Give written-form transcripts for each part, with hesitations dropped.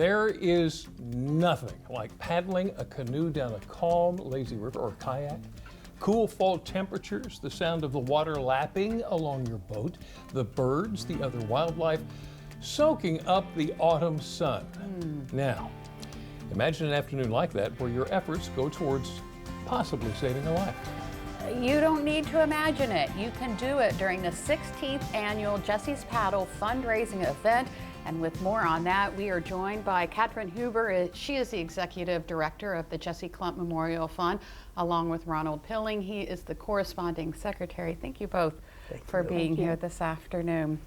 There is nothing like paddling a canoe down a calm, lazy river or kayak. Cool fall temperatures, the sound of the water lapping along your boat, the birds, the other wildlife, soaking up the autumn sun. Now, imagine an afternoon like that where your efforts go towards possibly saving a life. You don't need to imagine it. You can do it during the 16th annual Jessie's Paddle fundraising event. And with more on that, we are joined by Katrin Huber. She is the executive director of the Jessie Clump Memorial Fund, along with Ronald Pilling. He is the corresponding secretary. Thank you both for being here this afternoon.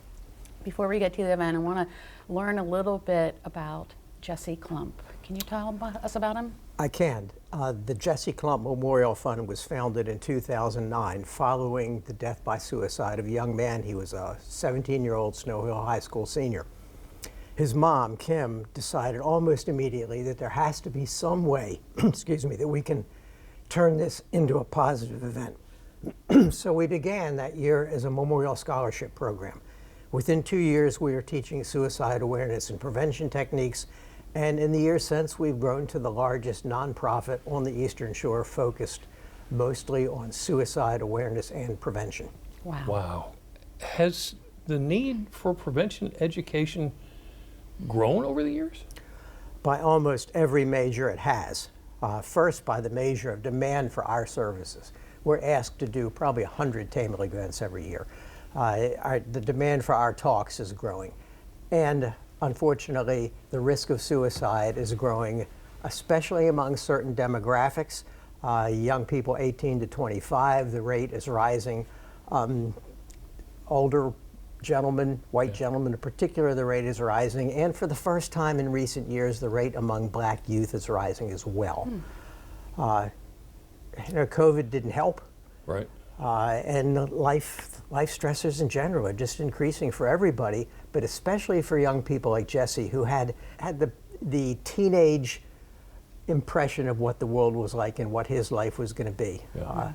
Before we get to the event, I want to learn a little bit about Jessie Clump. Can you tell us about him? I can. The Jessie Clump Memorial Fund was founded in 2009 following the death by suicide of a young man. He was a 17-year-old Snow Hill High School senior. His mom, Kim, decided almost immediately that there has to be some way, excuse me, that we can turn this into a positive event. So we began that year as a memorial scholarship program. Within 2 years, we were teaching suicide awareness and prevention techniques. And in the years since, we've grown to the largest nonprofit on the Eastern Shore focused mostly on suicide awareness and prevention. Wow. Wow. Has the need for prevention education grown over the years? By almost every measure it has. First, by the measure of demand for our services. We're asked to do probably 100 TAML events every year. The demand for our talks is growing. And unfortunately, the risk of suicide is growing, especially among certain demographics. Young people 18 to 25, the rate is rising. Older gentlemen, white gentlemen in particular, the rate is rising. And for the first time in recent years, the rate among black youth is rising as well. COVID didn't help. Right. And life stressors in general are just increasing for everybody, but especially for young people like Jessie, who had the teenage impression of what the world was like and what his life was going to be. Yeah.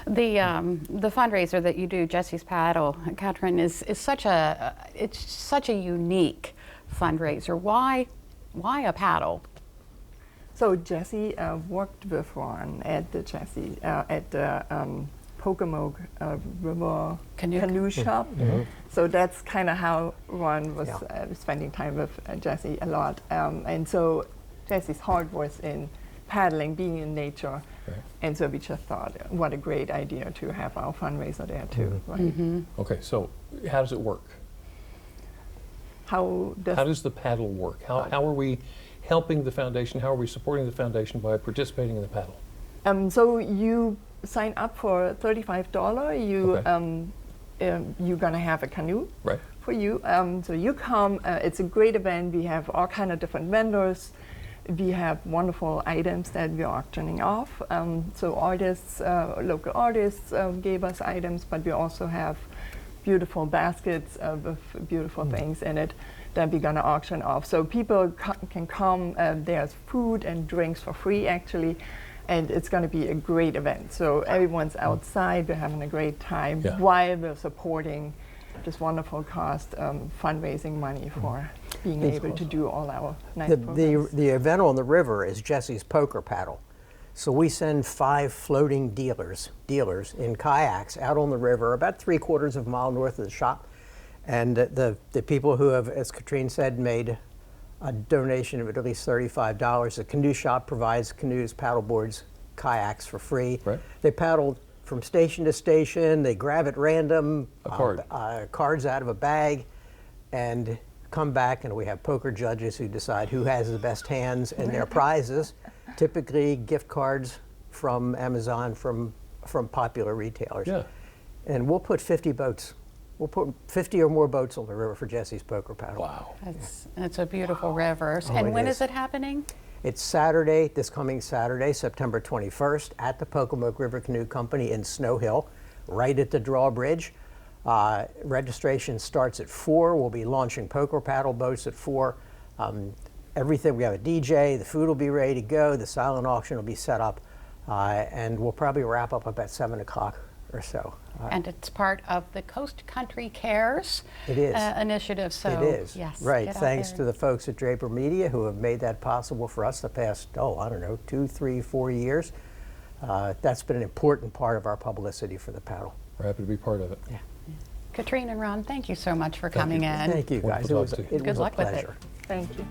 The fundraiser that you do, Jessie's Paddle, Katrin, is such a unique fundraiser. Why a paddle? So Jessie worked with Ron at the Pocomoke River Canoe Shop. So that's kind of how Ron was spending time with Jessie a lot. And so Jessie's heart was in paddling, being in nature. Right. And so we just thought, what a great idea to have our fundraiser there too. Right? Okay, so how does it work? How does the paddle work? How are we helping the foundation? How are we supporting the foundation by participating in the paddle? So you sign up for $35. You're gonna have a canoe for you. So you come. It's a great event. We have all kind of different vendors. We have wonderful items that we're auctioning off. So artists, local artists gave us items, but we also have beautiful baskets with beautiful things in it that we're gonna auction off. So people can come. There's food and drinks for free, actually. And it's going to be a great event. So everyone's outside, we're having a great time while we're supporting this wonderful cause, fundraising money for being able to do all our nice programs. The event on the river is Jessie's Poker Paddle. So we send 5 floating dealers in kayaks out on the river about 3/4 of a mile north of the shop. And the people who have, as Katrin said, made a donation of at least $35. The canoe shop provides canoes, paddle boards, kayaks for free. Right. They paddle from station to station. They grab at random cards out of a bag and come back, and we have poker judges who decide who has the best hands, and their prizes, typically gift cards from Amazon, from popular retailers. Yeah. And we'll put 50 boats. We'll put 50 or more boats on the river for Jessie's Poker Paddle. Wow. That's a beautiful river. And when is it happening? It's Saturday, this coming Saturday, September 21st, at the Pocomoke River Canoe Company in Snow Hill, right at the drawbridge. Registration starts at 4. We'll be launching poker paddle boats at 4. Everything, we have a DJ, the food will be ready to go, the silent auction will be set up, and we'll probably wrap up about 7 o'clock or so. And it's part of the Coast Country Cares It is. Initiative. So it is. Yes, right. get out Thanks there. to the folks at Draper Media who have made that possible for us the past, I don't know, 2, 3, 4 years. That's been an important part of our publicity for the paddle. We're happy to be part of it. Yeah. Katrine and Ron, thank you so much for coming in. Thank you, guys. Wonderful It was, talking to you. it Good was a luck with it. pleasure. Thank you.